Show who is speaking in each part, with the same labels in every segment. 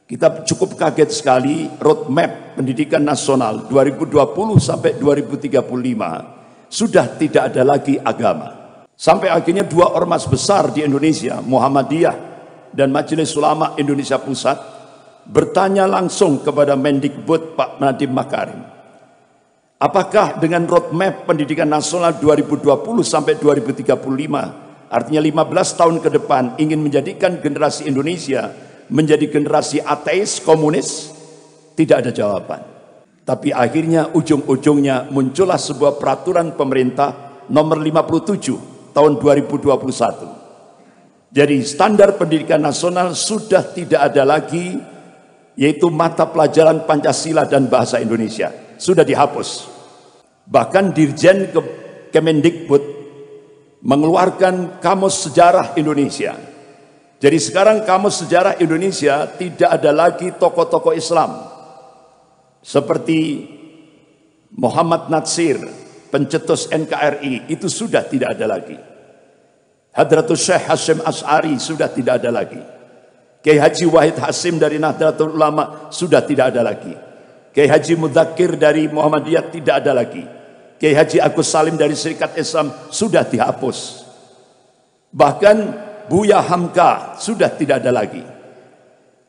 Speaker 1: Kita cukup kaget sekali roadmap pendidikan nasional 2020 sampai 2035 sudah tidak ada lagi agama. Sampai akhirnya dua ormas besar di Indonesia, Muhammadiyah dan Majelis Ulama Indonesia Pusat, bertanya langsung kepada Mendikbud Pak Nadiem Makarim, apakah dengan roadmap pendidikan nasional 2020 sampai 2035, artinya 15 tahun ke depan, ingin menjadikan generasi Indonesia menjadi generasi ateis, komunis? Tidak ada jawaban. Tapi akhirnya ujung-ujungnya muncullah sebuah peraturan pemerintah nomor 57 tahun 2021. Jadi standar pendidikan nasional sudah tidak ada lagi, yaitu mata pelajaran Pancasila dan bahasa Indonesia. Sudah dihapus. Bahkan Dirjen Kemendikbud mengeluarkan Kamus Sejarah Indonesia. Jadi sekarang Kamus Sejarah Indonesia tidak ada lagi tokoh-tokoh Islam seperti Muhammad Natsir, pencetus NKRI, itu sudah tidak ada lagi. Hadratus Syekh Hasyim Asy'ari sudah tidak ada lagi. Kiai Haji Wahid Hasyim dari Nahdlatul Ulama sudah tidak ada lagi. Kiai Haji Mudzakkir dari Muhammadiyah tidak ada lagi. Kiai Haji Agus Salim dari Serikat Islam sudah dihapus. Bahkan Buya Hamka sudah tidak ada lagi.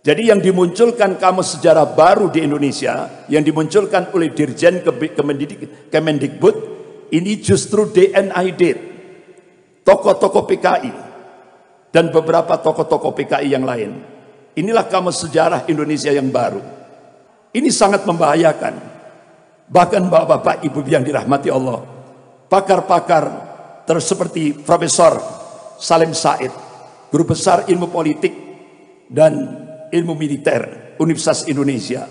Speaker 1: Jadi yang dimunculkan kamus sejarah baru di Indonesia, yang dimunculkan oleh Dirjen Kemendikbud, ini justru DNID, tokoh-tokoh PKI dan beberapa tokoh-tokoh PKI yang lain. Inilah kamus sejarah Indonesia yang baru. Ini sangat membahayakan. Bahkan bapak-bapak, ibu yang dirahmati Allah, pakar-pakar seperti Profesor Salim Said, Guru Besar Ilmu Politik dan Ilmu Militer Universitas Indonesia,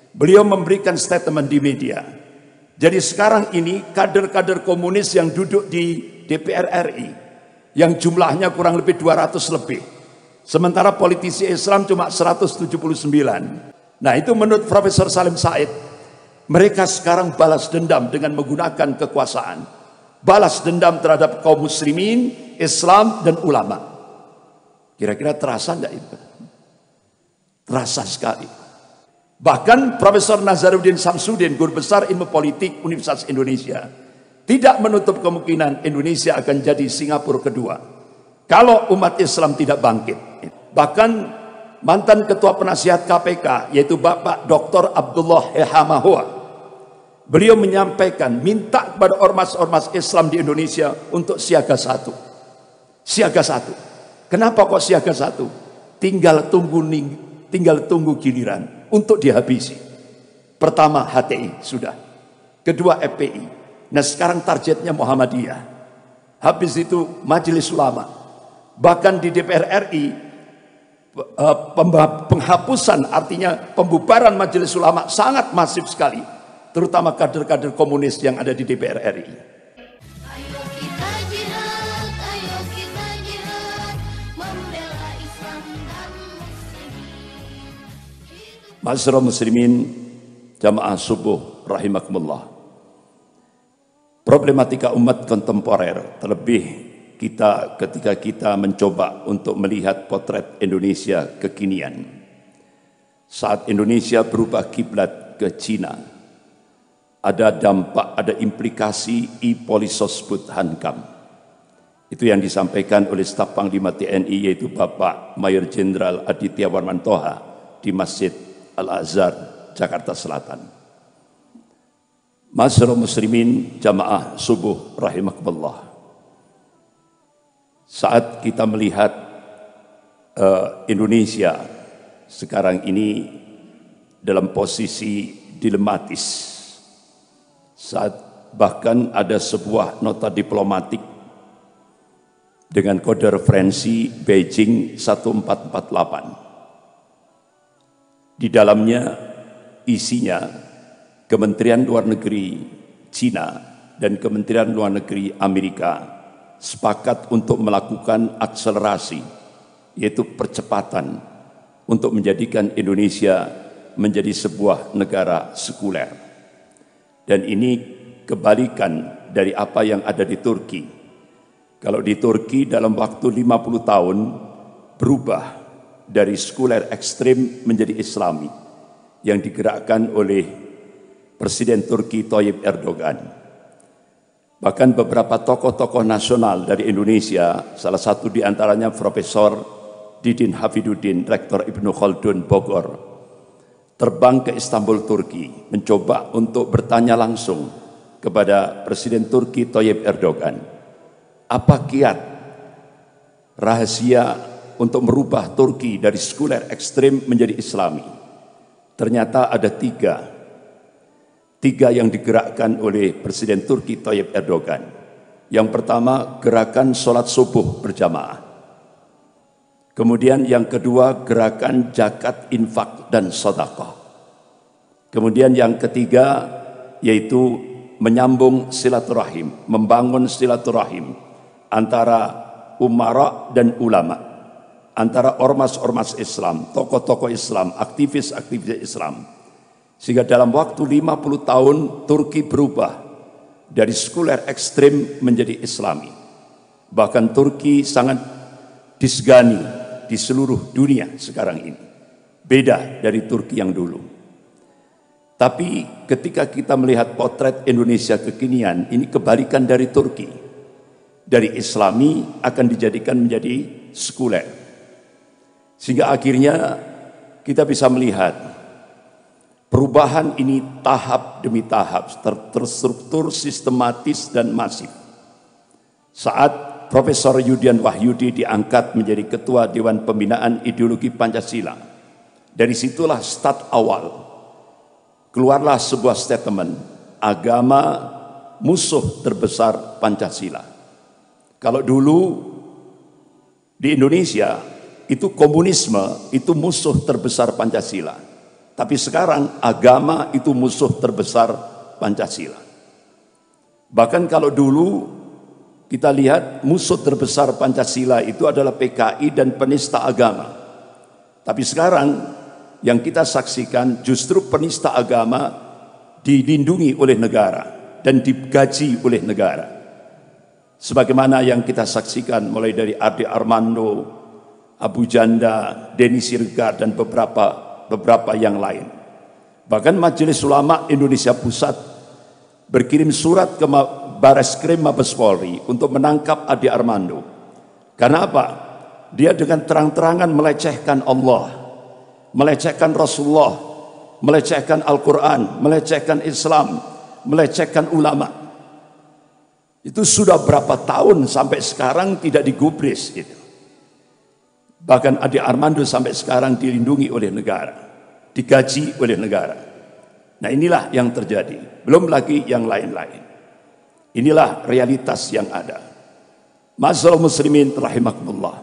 Speaker 1: beliau memberikan statement di media. Jadi sekarang ini kader-kader komunis yang duduk di DPR RI, yang jumlahnya kurang lebih 200 lebih, sementara politisi Islam cuma 179. Nah, itu menurut Profesor Salim Said, mereka sekarang balas dendam dengan menggunakan kekuasaan, balas dendam terhadap kaum muslimin, Islam dan ulama. Kira-kira terasa enggak itu? Terasa sekali. Bahkan Profesor Nazaruddin Samsudin, Guru Besar Ilmu Politik Universitas Indonesia, tidak menutup kemungkinan Indonesia akan jadi Singapura kedua kalau umat Islam tidak bangkit. Bahkan mantan Ketua Penasihat KPK, yaitu Bapak Dr. Abdullah Ehamahua, beliau menyampaikan, minta kepada ormas-ormas Islam di Indonesia untuk siaga satu. Siaga satu. Kenapa kok siaga satu? Tinggal tunggu giliran untuk dihabisi. Pertama HTI sudah, kedua FPI. Nah sekarang targetnya Muhammadiyah. Habis itu Majelis Ulama. Bahkan di DPR RI penghapusan, artinya pembubaran Majelis Ulama sangat masif sekali, terutama kader-kader komunis yang ada di DPR RI. Ma'asyiral muslimin, jamaah subuh rahimakumullah. Problematika umat kontemporer, terlebih ketika kita mencoba untuk melihat potret Indonesia kekinian. Saat Indonesia berubah kiblat ke Cina, ada dampak, ada implikasi Polisos Hankam. Itu yang disampaikan oleh Staf Panglima TNI, yaitu Bapak Mayor Jenderal Aditya Warman Toha di Masjid Al-Azhar, Jakarta Selatan. Ma'asyiral muslimin, jamaah subuh rahimakumullah. Saat kita melihat Indonesia sekarang ini dalam posisi dilematis, saat bahkan ada sebuah nota diplomatik dengan kode referensi Beijing 1448. Di dalamnya isinya Kementerian Luar Negeri Cina dan Kementerian Luar Negeri Amerika sepakat untuk melakukan akselerasi, yaitu percepatan untuk menjadikan Indonesia menjadi sebuah negara sekuler. Dan ini kebalikan dari apa yang ada di Turki. Kalau di Turki dalam waktu 50 tahun berubah dari sekuler ekstrim menjadi Islami yang digerakkan oleh Presiden Turki Tayyip Erdogan. Bahkan beberapa tokoh-tokoh nasional dari Indonesia, salah satu di antaranya Profesor Didin Hafidudin, Rektor Ibnu Khaldun Bogor, terbang ke Istanbul, Turki, mencoba untuk bertanya langsung kepada Presiden Turki Tayyip Erdogan, apa kiat rahasia untuk merubah Turki dari sekuler ekstrim menjadi Islami. Ternyata ada tiga yang digerakkan oleh Presiden Turki Tayyip Erdogan. Yang pertama, gerakan sholat subuh berjamaah. Kemudian yang kedua, gerakan zakat, infak, dan sedekah. Kemudian yang ketiga, yaitu menyambung silaturahim, membangun silaturahim antara umara dan ulama, antara ormas-ormas Islam, tokoh-tokoh Islam, aktivis-aktivis Islam. Sehingga dalam waktu 50 tahun Turki berubah dari sekuler ekstrim menjadi Islami. Bahkan Turki sangat disegani di seluruh dunia sekarang ini. Beda dari Turki yang dulu. Tapi ketika kita melihat potret Indonesia kekinian, ini kebalikan dari Turki. Dari Islami akan dijadikan menjadi sekuler. Sehingga akhirnya kita bisa melihat perubahan ini tahap demi tahap, terstruktur, sistematis, dan masif. Saat Profesor Yudian Wahyudi diangkat menjadi Ketua Dewan Pembinaan Ideologi Pancasila, dari situlah start awal. Keluarlah sebuah statement, agama musuh terbesar Pancasila. Kalau dulu di Indonesia, itu komunisme, itu musuh terbesar Pancasila. Tapi sekarang agama itu musuh terbesar Pancasila. Bahkan kalau dulu kita lihat musuh terbesar Pancasila itu adalah PKI dan penista agama. Tapi sekarang yang kita saksikan justru penista agama dilindungi oleh negara dan digaji oleh negara. Sebagaimana yang kita saksikan mulai dari Ade Armando, Abu Janda, Denny Sirgar, dan beberapa yang lain. Bahkan Majelis Ulama Indonesia Pusat berkirim surat ke Bareskrim Mabes Polri untuk menangkap Ade Armando. Karena apa? Dia dengan terang-terangan melecehkan Allah, melecehkan Rasulullah, melecehkan Al-Quran, melecehkan Islam, melecehkan ulama. Itu sudah berapa tahun sampai sekarang tidak digubris gitu. Bahkan Ade Armando sampai sekarang dilindungi oleh negara, digaji oleh negara. Nah inilah yang terjadi, belum lagi yang lain-lain. Inilah realitas yang ada. Ma'asyiral muslimin rahimakumullah.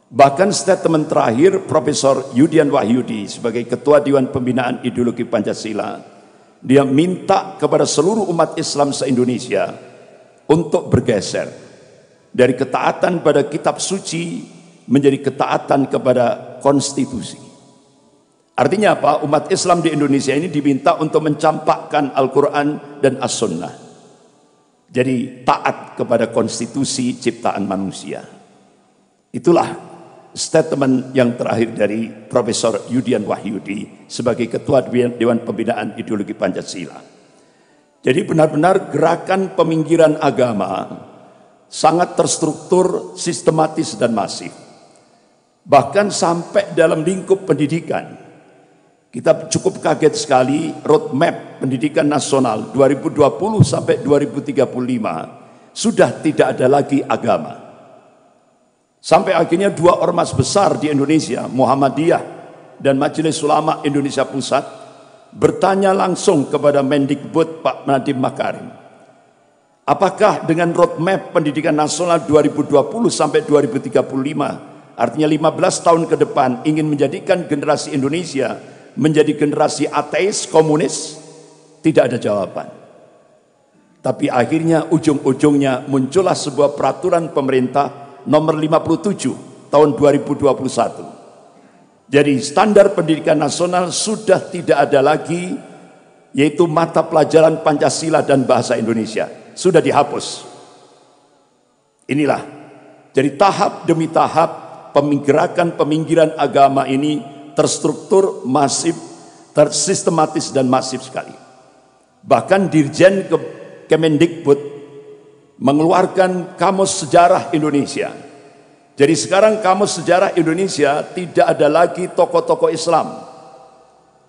Speaker 1: Bahkan statement terakhir Profesor Yudian Wahyudi sebagai Ketua Dewan Pembinaan Ideologi Pancasila, dia minta kepada seluruh umat Islam se-Indonesia untuk bergeser dari ketaatan pada kitab suci menjadi ketaatan kepada konstitusi. Artinya apa? Umat Islam di Indonesia ini diminta untuk mencampakkan Al-Quran dan As-Sunnah. Jadi taat kepada konstitusi ciptaan manusia. Itulah statement yang terakhir dari Profesor Yudian Wahyudi sebagai Ketua Dewan Pembinaan Ideologi Pancasila. Jadi benar-benar gerakan peminggiran agama sangat terstruktur, sistematis, dan masif. Bahkan sampai dalam lingkup pendidikan. Kita cukup kaget sekali roadmap pendidikan nasional 2020 sampai 2035 sudah tidak ada lagi agama. Sampai akhirnya dua ormas besar di Indonesia, Muhammadiyah dan Majelis Ulama Indonesia Pusat, bertanya langsung kepada Mendikbud Pak Nadiem Makarim, apakah dengan roadmap pendidikan nasional 2020 sampai 2035, artinya 15 tahun ke depan, ingin menjadikan generasi Indonesia menjadi generasi ateis, komunis? Tidak ada jawaban. Tapi akhirnya ujung-ujungnya muncullah sebuah peraturan pemerintah nomor 57 tahun 2021. Jadi standar pendidikan nasional sudah tidak ada lagi, yaitu mata pelajaran Pancasila dan bahasa Indonesia. Sudah dihapus. Inilah. Jadi tahap demi tahap gerakan peminggiran agama ini terstruktur, masif, tersistematis dan masif sekali. Bahkan Dirjen Kemendikbud mengeluarkan Kamus Sejarah Indonesia. Jadi sekarang Kamus Sejarah Indonesia tidak ada lagi tokoh-tokoh Islam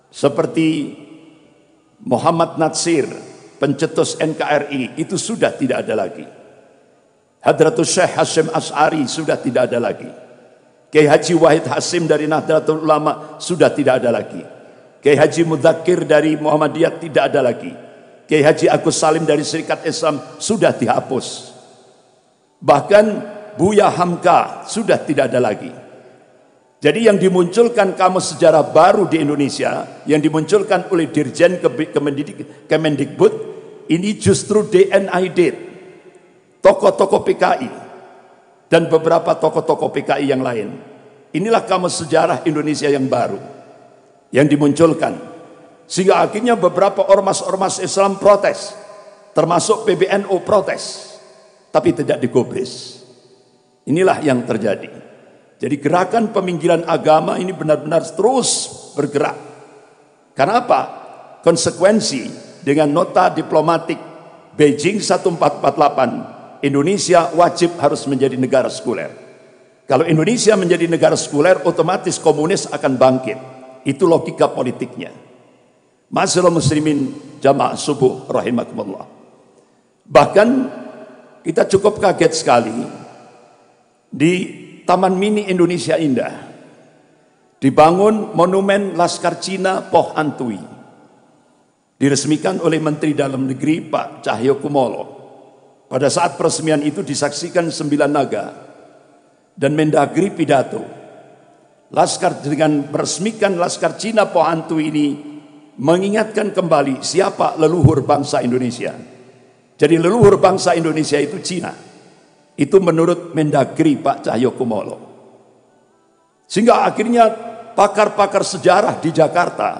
Speaker 1: seperti Muhammad Natsir, pencetus NKRI, itu sudah tidak ada lagi. Hadratus Syekh Hasyim Asy'ari sudah tidak ada lagi. Kiai Haji Wahid Hasyim dari Nahdlatul Ulama sudah tidak ada lagi. Kiai Haji Mudzakkir dari Muhammadiyah tidak ada lagi. Kiai Haji Agus Salim dari Serikat Islam sudah dihapus. Bahkan Buya Hamka sudah tidak ada lagi. Jadi yang dimunculkan kamus sejarah baru di Indonesia, yang dimunculkan oleh Dirjen Kemendikbud, ini justru DNID, tokoh-tokoh PKI, dan beberapa tokoh-tokoh PKI yang lain. Inilah kamus sejarah Indonesia yang baru, yang dimunculkan. Sehingga akhirnya beberapa ormas-ormas Islam protes, termasuk PBNU protes, tapi tidak digubris. Inilah yang terjadi. Jadi gerakan peminggiran agama ini benar-benar terus bergerak. Karena apa? Konsekuensi dengan nota diplomatik Beijing 1448, Indonesia wajib harus menjadi negara sekuler. Kalau Indonesia menjadi negara sekuler, otomatis komunis akan bangkit. Itu logika politiknya. Ma'asyiral muslimin jamaah subuh rahimakumullah. Bahkan kita cukup kaget sekali di Taman Mini Indonesia Indah dibangun monumen Laskar Cina Poh Antui, diresmikan oleh Menteri Dalam Negeri Pak Cahyokumolo. Pada saat peresmian itu disaksikan 9 naga dan Mendagri pidato. Dengan meresmikan Laskar Cina Poh Antui ini mengingatkan kembali siapa leluhur bangsa Indonesia. Jadi leluhur bangsa Indonesia itu Cina. Itu menurut Mendagri Pak Cahyokumolo. Sehingga akhirnya pakar-pakar sejarah di Jakarta,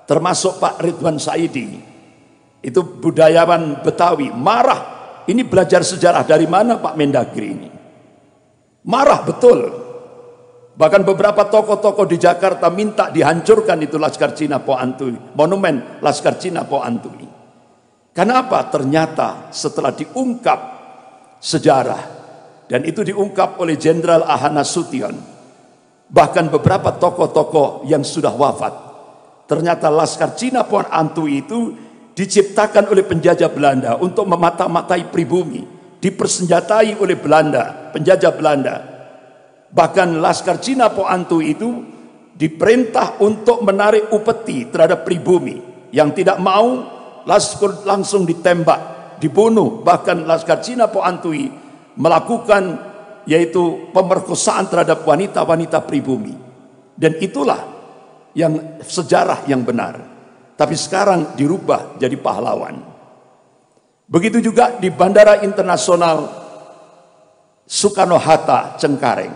Speaker 1: termasuk Pak Ridwan Saidi, itu budayawan Betawi, marah. Ini belajar sejarah dari mana Pak Mendagri ini? Marah betul. Bahkan beberapa tokoh-tokoh di Jakarta minta dihancurkan itu Laskar Cina Poh Antui, monumen Laskar Cina Poh Antui. Kenapa? Ternyata setelah diungkap sejarah, dan itu diungkap oleh Jenderal Ahana Sution, bahkan beberapa tokoh-tokoh yang sudah wafat, ternyata Laskar Cina Poh Antui itu diciptakan oleh penjajah Belanda untuk memata-matai pribumi, dipersenjatai oleh Belanda, penjajah Belanda. Bahkan Laskar Cina Poh Antui itu diperintah untuk menarik upeti terhadap pribumi, yang tidak mau langsung ditembak, dibunuh. Bahkan Laskar Cina Poh Antui melakukan yaitu pemerkosaan terhadap wanita-wanita pribumi. Dan itulah yang sejarah yang benar. Tapi sekarang dirubah jadi pahlawan. Begitu juga di Bandara Internasional Soekarno-Hatta Cengkareng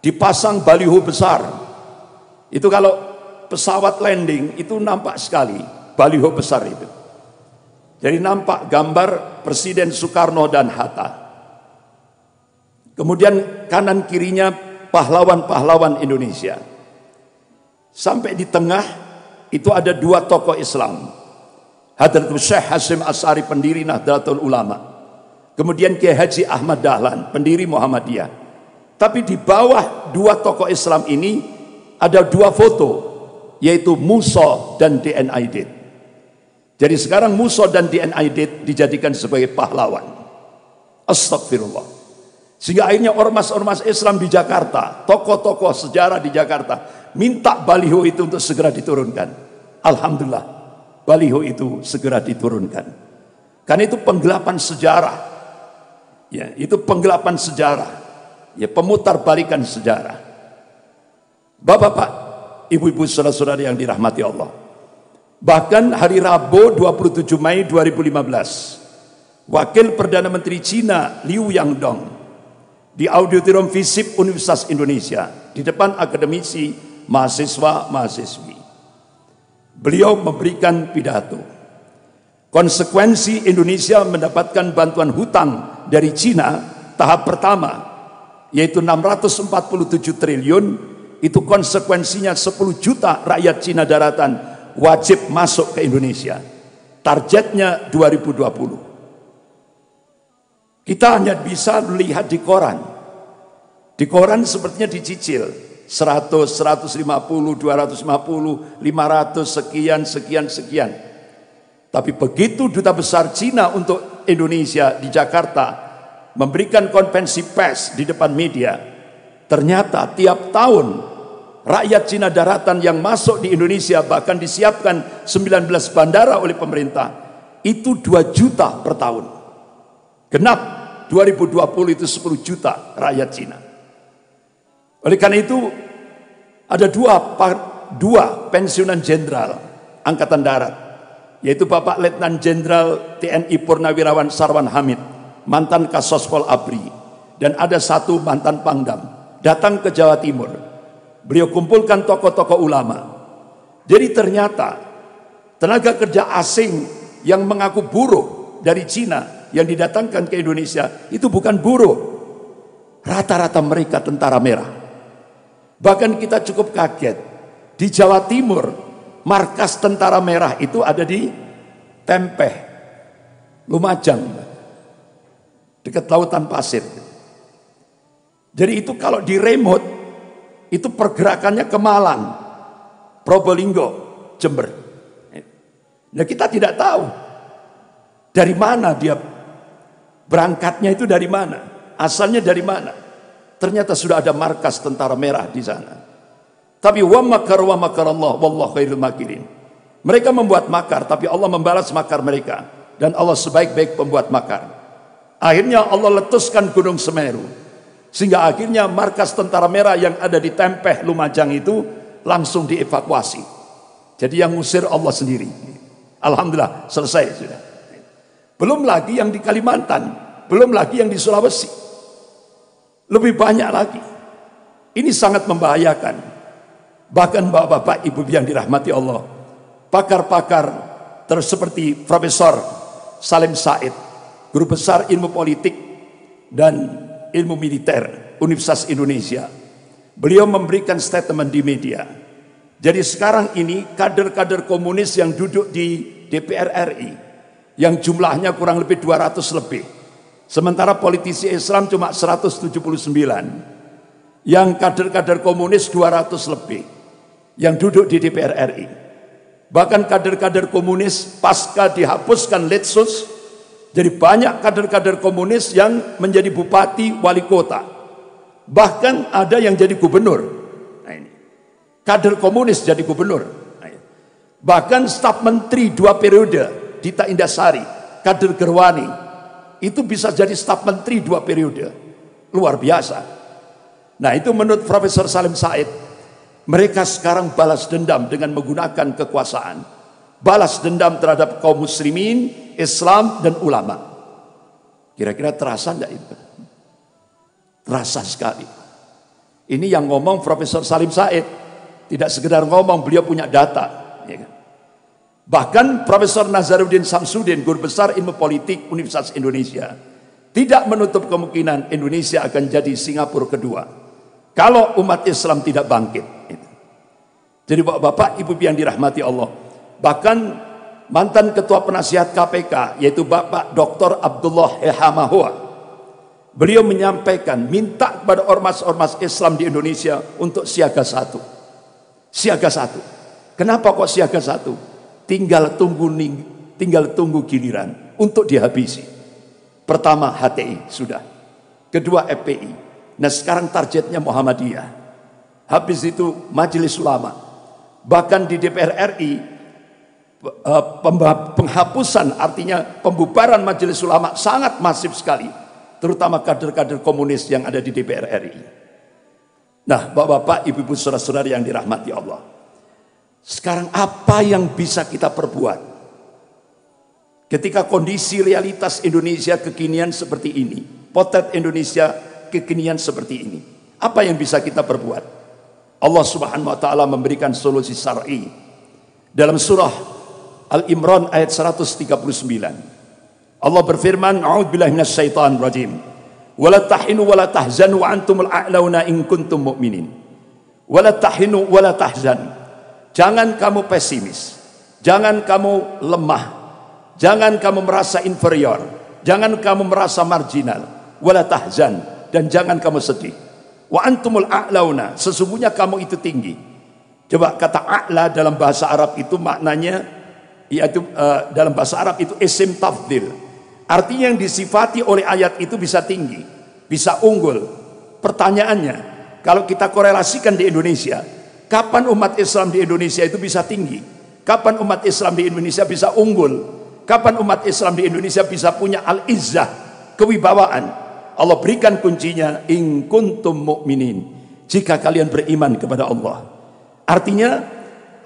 Speaker 1: dipasang baliho besar. Itu kalau pesawat landing itu nampak sekali baliho besar itu. Jadi nampak gambar Presiden Soekarno dan Hatta. Kemudian kanan kirinya pahlawan-pahlawan Indonesia. Sampai di tengah itu ada 2 tokoh Islam. Hadratus Syekh Hasyim Asy'ari, pendiri Nahdlatul Ulama. Kemudian Kiai Haji Ahmad Dahlan, pendiri Muhammadiyah. Tapi di bawah 2 tokoh Islam ini ada 2 foto, yaitu Musa dan DN Aidit. Jadi sekarang Musa dan DN Aidit dijadikan sebagai pahlawan. Astagfirullah. Sehingga akhirnya ormas-ormas Islam di Jakarta, tokoh-tokoh sejarah di Jakarta, minta baliho itu untuk segera diturunkan. Alhamdulillah, baliho itu segera diturunkan. Karena itu penggelapan sejarah. Ya, itu penggelapan sejarah. Ya, pemutarbalikan sejarah. Bapak-bapak, ibu-ibu, saudara-saudara yang dirahmati Allah. Bahkan hari Rabu 27 Mei 2015, Wakil Perdana Menteri Cina Liu Yangdong di Auditorium FISIP Universitas Indonesia di depan akademisi, mahasiswa-mahasiswi. Beliau memberikan pidato. Konsekuensi Indonesia mendapatkan bantuan hutang dari Cina tahap pertama yaitu 647 triliun, itu konsekuensinya 10 juta rakyat Cina daratan wajib masuk ke Indonesia. Targetnya 2020. Kita hanya bisa melihat di koran. Di koran sepertinya dicicil 100, 150, 250, 500, sekian. Tapi begitu Duta Besar Cina untuk Indonesia di Jakarta memberikan konferensi pers di depan media, ternyata tiap tahun rakyat Cina daratan yang masuk di Indonesia, bahkan disiapkan 19 bandara oleh pemerintah, itu 2 juta per tahun. Genap 2020 itu 10 juta rakyat Cina. Oleh karena itu ada dua pensiunan jenderal Angkatan Darat, yaitu Bapak Letnan Jenderal TNI Purnawirawan Sarwan Hamid, mantan Kasospol ABRI, dan ada satu mantan Pangdam, datang ke Jawa Timur. Beliau kumpulkan tokoh-tokoh ulama. Jadi ternyata tenaga kerja asing yang mengaku buruh dari Cina yang didatangkan ke Indonesia itu bukan buruh. Rata-rata mereka tentara merah. Bahkan kita cukup kaget. Di Jawa Timur, markas tentara merah itu ada di Tempeh, Lumajang, dekat lautan pasir. Jadi itu kalau di remote, itu pergerakannya ke Malang, Probolinggo, Jember. Nah, kita tidak tahu dari mana dia berangkatnya, itu dari mana, asalnya dari mana. Ternyata sudah ada markas tentara merah di sana. Tapi wa makar Allah wallahu khairul makirin. Mereka membuat makar, tapi Allah membalas makar mereka, dan Allah sebaik-baik pembuat makar. Akhirnya Allah letuskan Gunung Semeru, sehingga akhirnya markas tentara merah yang ada di Tempeh, Lumajang itu langsung dievakuasi. Jadi yang ngusir Allah sendiri. Alhamdulillah selesai sudah. Belum lagi yang di Kalimantan, belum lagi yang di Sulawesi. Lebih banyak lagi. Ini sangat membahayakan. Bahkan bapak-bapak, ibu yang dirahmati Allah, pakar-pakar seperti Profesor Salim Said, Guru Besar Ilmu Politik dan Ilmu Militer Universitas Indonesia, beliau memberikan statement di media. Jadi sekarang ini kader-kader komunis yang duduk di DPR RI, yang jumlahnya kurang lebih 200 lebih, sementara politisi Islam cuma 179, yang kader-kader komunis 200 lebih yang duduk di DPR RI. Bahkan kader-kader komunis pasca dihapuskan Litsus, jadi banyak kader-kader komunis yang menjadi bupati, wali kota. Bahkan ada yang jadi gubernur. Nah, ini kader komunis jadi gubernur. Nah, bahkan staf menteri 2 periode, Dita Indasari, kader Gerwani, itu bisa jadi staf menteri 2 periode. Luar biasa. Nah, itu menurut Profesor Salim Said. Mereka sekarang balas dendam dengan menggunakan kekuasaan. Balas dendam terhadap kaum muslimin, Islam, dan ulama. Kira-kira terasa enggak itu? Terasa sekali. Ini yang ngomong Profesor Salim Said. Tidak sekedar ngomong, beliau punya data. Ya kan? Bahkan Profesor Nazaruddin Samsudin, Guru Besar Ilmu Politik Universitas Indonesia, tidak menutup kemungkinan Indonesia akan jadi Singapura kedua kalau umat Islam tidak bangkit. Jadi bapak-bapak, ibu yang dirahmati Allah, bahkan mantan ketua penasihat KPK, yaitu Bapak Dr. Abdullah Ehamahua, beliau menyampaikan, minta kepada ormas-ormas Islam di Indonesia untuk siaga 1. Siaga 1. Kenapa kok siaga 1? Tinggal tunggu giliran untuk dihabisi. Pertama HTI sudah, kedua FPI, nah sekarang targetnya Muhammadiyah, habis itu Majelis Ulama. Bahkan di DPR RI penghapusan, artinya pembubaran Majelis Ulama sangat masif sekali, terutama kader-kader komunis yang ada di DPR RI. Nah, bapak-bapak, ibu-ibu, saudara-saudara yang dirahmati Allah, sekarang apa yang bisa kita perbuat ketika kondisi realitas Indonesia kekinian seperti ini, potret Indonesia kekinian seperti ini? Apa yang bisa kita perbuat? Allah Subhanahu wa taala memberikan solusi syar'i dalam surah Al-Imran ayat 139. Allah berfirman, "A'udzubillahi minasyaitonir rajim. Wala tahinu wala tahzanu wa antumul a'launa in kuntum mu'minin. Wala tahinu wala tahzan. Jangan kamu pesimis. Jangan kamu lemah. Jangan kamu merasa inferior. Jangan kamu merasa marginal. Wala tahzan, dan jangan kamu sedih. Wa antumul a'launa, sesungguhnya kamu itu tinggi. Coba kata a'la dalam bahasa Arab itu maknanya yaitu dalam bahasa Arab itu isim tafdil. Artinya yang disifati oleh ayat itu bisa tinggi, bisa unggul. Pertanyaannya, kalau kita korelasikan di Indonesia, kapan umat Islam di Indonesia itu bisa tinggi? Kapan umat Islam di Indonesia bisa unggul? Kapan umat Islam di Indonesia bisa punya al-izzah, kewibawaan? Allah berikan kuncinya, in kuntum mu'minin, jika kalian beriman kepada Allah. Artinya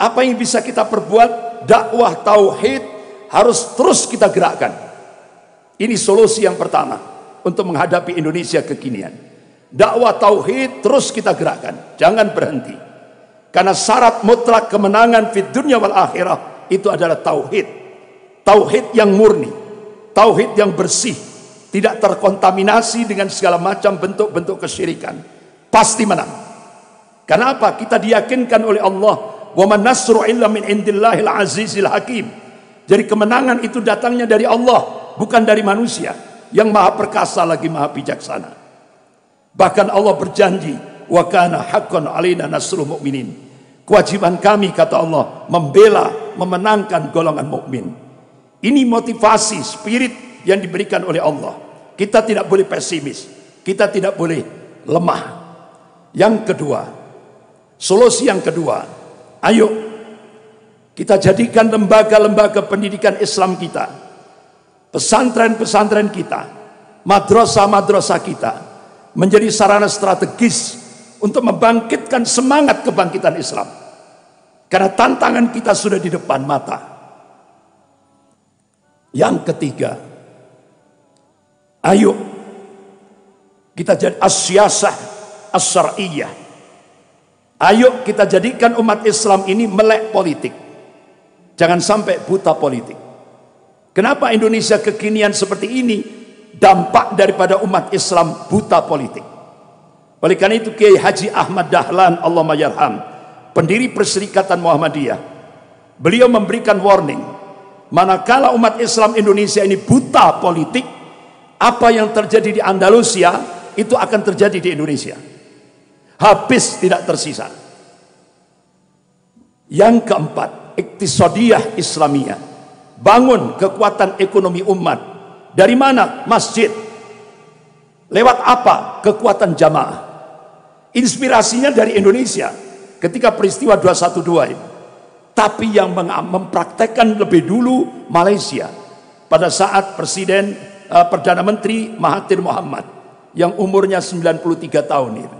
Speaker 1: apa yang bisa kita perbuat? Dakwah tauhid harus terus kita gerakkan. Ini solusi yang pertama untuk menghadapi Indonesia kekinian. Dakwah tauhid terus kita gerakkan, jangan berhenti. Karena syarat mutlak kemenangan fid dunya wal akhirah itu adalah tauhid. Tauhid yang murni, tauhid yang bersih, tidak terkontaminasi dengan segala macam bentuk-bentuk kesyirikan, pasti menang. Kenapa? Kita diyakinkan oleh Allah, wa man nasru illa min indillahil azizil hakim. Jadi kemenangan itu datangnya dari Allah, bukan dari manusia yang maha perkasa lagi maha bijaksana. Bahkan Allah berjanji, wa kana haqqan alaina nasrul mu'minin. Kewajiban kami, kata Allah, membela, memenangkan golongan mukmin. Ini motivasi, spirit yang diberikan oleh Allah. Kita tidak boleh pesimis, kita tidak boleh lemah. Yang kedua, solusi yang kedua, ayo kita jadikan lembaga-lembaga pendidikan Islam kita, pesantren-pesantren kita, madrasah-madrasah kita menjadi sarana strategis untuk membangkitkan semangat kebangkitan Islam. Karena tantangan kita sudah di depan mata. Yang ketiga, ayo kita jadi as-siyasah as-syar'iyyah. Ayo kita jadikan umat Islam ini melek politik. Jangan sampai buta politik. Kenapa Indonesia kekinian seperti ini? Dampak daripada umat Islam buta politik. Oleh karena itu Kiai Haji Ahmad Dahlan Allahumma yarham, pendiri Perserikatan Muhammadiyah, beliau memberikan warning, manakala umat Islam Indonesia ini buta politik, apa yang terjadi di Andalusia itu akan terjadi di Indonesia. Habis tidak tersisa. Yang keempat, iktisadiyah Islamiyah. Bangun kekuatan ekonomi umat. Dari mana? Masjid. Lewat apa? Kekuatan jamaah. Inspirasinya dari Indonesia ketika peristiwa 212 ini. Tapi yang mempraktekkan lebih dulu Malaysia pada saat Presiden Perdana Menteri Mahathir Mohamad yang umurnya 93 tahun ini.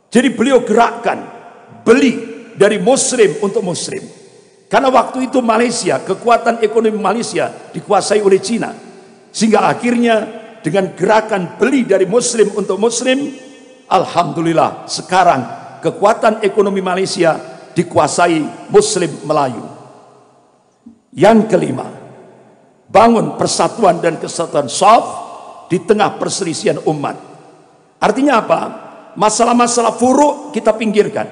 Speaker 1: Jadi beliau gerakkan, beli dari muslim untuk muslim. Karena waktu itu Malaysia, kekuatan ekonomi Malaysia dikuasai oleh Cina. Sehingga akhirnya dengan gerakan beli dari muslim untuk muslim, alhamdulillah sekarang kekuatan ekonomi Malaysia dikuasai muslim Melayu. Yang kelima, bangun persatuan dan kesatuan shaf di tengah perselisihan umat. Artinya apa? Masalah-masalah furuk kita pinggirkan.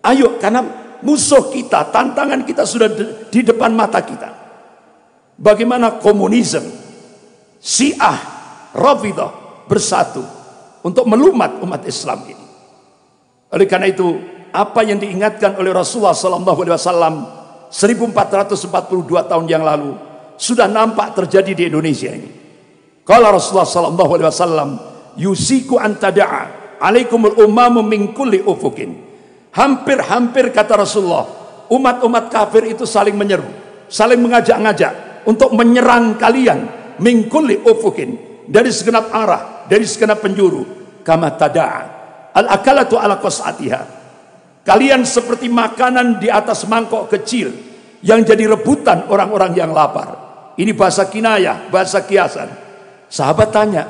Speaker 1: Ayo, karena musuh kita, tantangan kita sudah di depan mata kita. Bagaimana komunisme, Syiah, Rafidah bersatu untuk melumat umat Islam ini. Oleh karena itu, apa yang diingatkan oleh Rasulullah SAW 1442 tahun yang lalu sudah nampak terjadi di Indonesia ini. Kalau Rasulullah SAW, yusiku antada'a alaikumul umamu min kulli ufukin. Hampir-hampir kata Rasulullah, umat-umat kafir itu saling menyeru, saling mengajak-ngajak untuk menyerang kalian min kulli ufukin, dari segenap arah, dari segenap penjuru. Kama tada'a al-akalatu ala qas'atiha. Kalian seperti makanan di atas mangkok kecil yang jadi rebutan orang-orang yang lapar. Ini bahasa kinayah, bahasa kiasan. Sahabat tanya,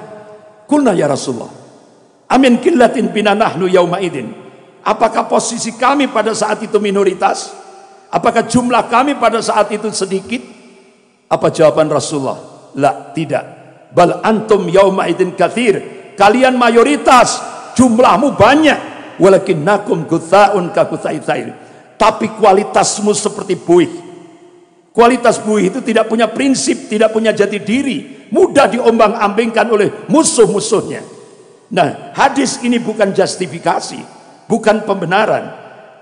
Speaker 1: kulna ya Rasulullah, amin killatin bina nahnu yauma idin. Apakah posisi kami pada saat itu minoritas? Apakah jumlah kami pada saat itu sedikit? Apa jawaban Rasulullah? La, tidak. Bal antum yauma idzin katsir. Kalian mayoritas, jumlahmu banyak. Walakinnakum gutsaun ka gutsa'is sail. Tapi kualitasmu seperti buih. Kualitas buih itu tidak punya prinsip, tidak punya jati diri, mudah diombang-ambingkan oleh musuh-musuhnya. Nah, hadis ini bukan justifikasi, bukan pembenaran,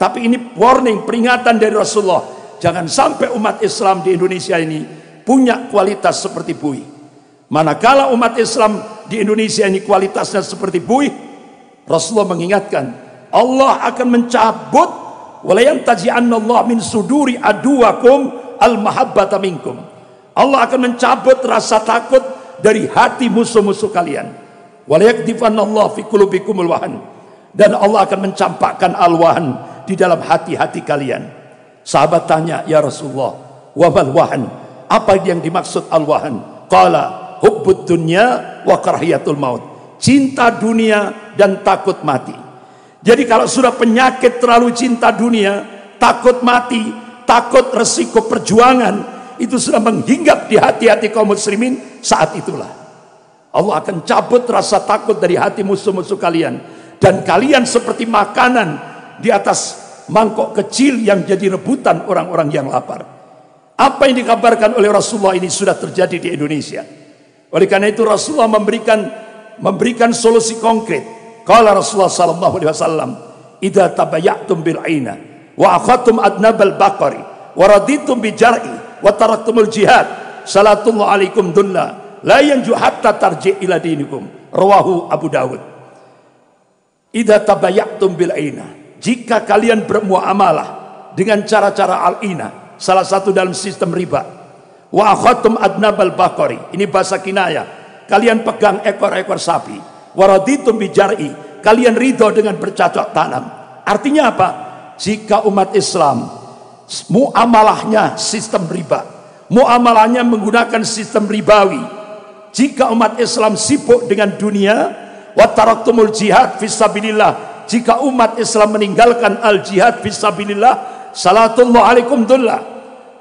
Speaker 1: tapi ini warning, peringatan dari Rasulullah. Jangan sampai umat Islam di Indonesia ini punya kualitas seperti buih. Manakala umat Islam di Indonesia ini kualitasnya seperti buih, Rasulullah mengingatkan, Allah akan mencabut wala yantazi'annallahu min suduri aduwakum al-mahabbata minkum. Allah akan mencabut rasa takut dari hati musuh-musuh kalian. Wala yakdifanallahu fi qulubikumul wahan. Dan Allah akan mencampakkan al-wahan di dalam hati-hati kalian. Sahabat tanya, ya Rasulullah, wa mal wahan? Apa yang dimaksud al-wahan? Qala hubbud dunya wa karahiyatul maut. Cinta dunia dan takut mati. Jadi kalau sudah penyakit terlalu cinta dunia, takut mati, takut resiko perjuangan, itu sudah menghinggap di hati-hati kaum muslimin, saat itulah Allah akan cabut rasa takut dari hati musuh-musuh kalian. Dan kalian seperti makanan di atas mangkok kecil yang jadi rebutan orang-orang yang lapar. Apa yang dikabarkan oleh Rasulullah ini sudah terjadi di Indonesia. Oleh karena itu Rasulullah memberikan solusi konkret. Qala Rasulullah sallallahu alaihi wasallam, "Idza tabayatum bil aina wa akhadtum adnabal baqari wa raditum bi jar'i wa taraktumul jihad, salatullahu alaikum dulla la yanju hatta tarji ila dinikum." Rawahu Abu Dawud. Idza tabayatum bil aina, jika kalian bermuamalah dengan cara-cara al-ina, salah satu dalam sistem riba. Wa akhadtum adnabal baqari, ini bahasa kinayah, kalian pegang ekor-ekor sapi. Waraditum bijar'i, kalian ridho dengan bercocok tanam. Artinya apa? Jika umat Islam muamalahnya sistem riba, muamalahnya menggunakan sistem ribawi, jika umat Islam sibuk dengan dunia, wa taraktumul jihad fisabilillah, jika umat Islam meninggalkan al jihad fisabilillah, salatullahu alaikum dullah,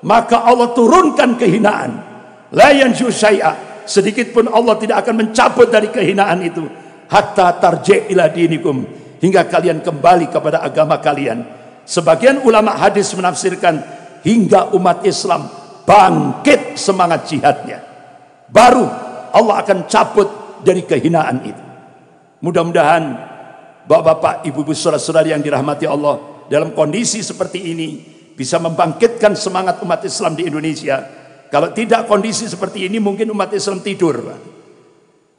Speaker 1: maka Allah turunkan kehinaan. La yanju syai'a, sedikit pun Allah tidak akan mencabut dari kehinaan itu. Hatta tarji' ila dinikum, hingga kalian kembali kepada agama kalian. Sebagian ulama hadis menafsirkan hingga umat Islam bangkit semangat jihadnya, baru Allah akan cabut dari kehinaan itu. Mudah-mudahan bapak-bapak, ibu-ibu, saudara-saudari yang dirahmati Allah, dalam kondisi seperti ini bisa membangkitkan semangat umat Islam di Indonesia. Kalau tidak kondisi seperti ini, mungkin umat Islam tidur.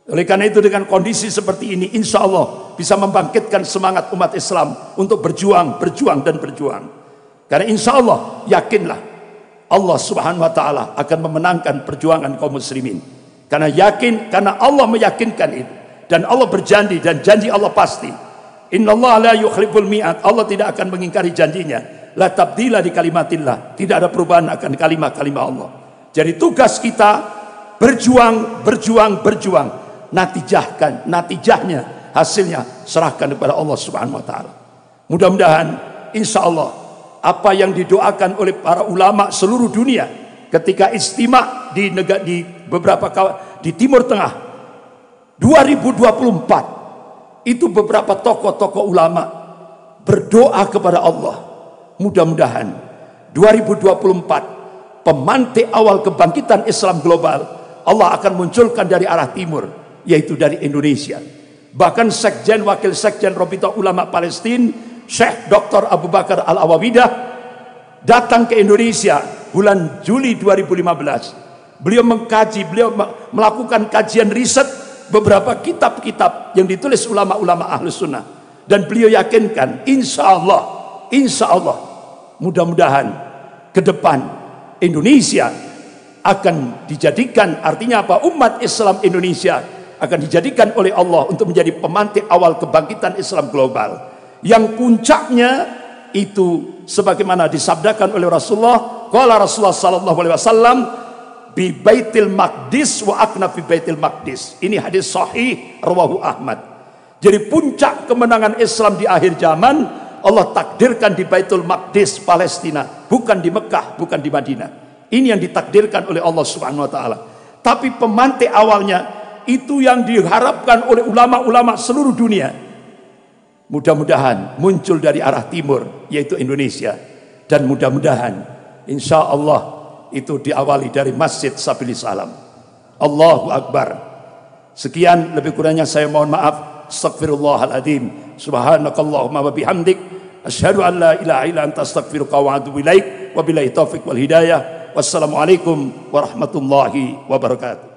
Speaker 1: Oleh karena itu dengan kondisi seperti ini, insya Allah bisa membangkitkan semangat umat Islam untuk berjuang dan berjuang. Karena insya Allah, yakinlah Allah subhanahu wa ta'ala akan memenangkan perjuangan kaum muslimin. Karena Allah meyakinkan itu. Dan Allah berjanji, dan janji Allah pasti. Innallaha la yukhliful mi'ad, Allah tidak akan mengingkari janjinya. La tabdila di kalimatillah, tidak ada perubahan akan kalimat-kalimat Allah. Jadi tugas kita berjuang. Natijahnya, hasilnya serahkan kepada Allah subhanahu wa ta'ala. Mudah-mudahan insya Allah apa yang didoakan oleh para ulama seluruh dunia ketika istimewa di Timur Tengah 2024, itu beberapa tokoh-tokoh ulama berdoa kepada Allah, mudah-mudahan 2024 pemantik awal kebangkitan Islam global Allah akan munculkan dari arah timur, yaitu dari Indonesia. Bahkan Sekjen, Wakil Sekjen Rabithah Ulama Palestina, Syekh Dr. Abu Bakar Al-Awawidah datang ke Indonesia bulan Juli 2015. Beliau melakukan kajian riset beberapa kitab-kitab yang ditulis ulama-ulama Ahlus Sunnah, dan beliau yakinkan insya Allah mudah-mudahan ke depan Indonesia akan dijadikan, artinya apa? Umat Islam Indonesia akan dijadikan oleh Allah untuk menjadi pemantik awal kebangkitan Islam global, yang puncaknya itu sebagaimana disabdakan oleh Rasulullah. Qala Rasulullah sallallahu alaihi wasallam, bi Baitil Maqdis wa akna fi Baitil Maqdis. Ini hadis sahih rawahu Ahmad. Jadi puncak kemenangan Islam di akhir zaman Allah takdirkan di Baitul Maqdis Palestina, bukan di Mekah, bukan di Madinah. Ini yang ditakdirkan oleh Allah Subhanahu wa taala. Tapi pemantik awalnya itu yang diharapkan oleh ulama-ulama seluruh dunia. Mudah-mudahan muncul dari arah timur, yaitu Indonesia. Dan mudah-mudahan insya Allah itu diawali dari Masjid Sabilis Salam. Allahu Akbar. Sekian, lebih kurangnya saya mohon maaf. Astaghfirullahaladzim. Subhanakallahumma wa bihamdik. Asyhadu an la ilaha illa anta astaghfiruka wa atubu ilaik. Wabillahi taufiq wal hidayah. Wassalamualaikum warahmatullahi wabarakatuh.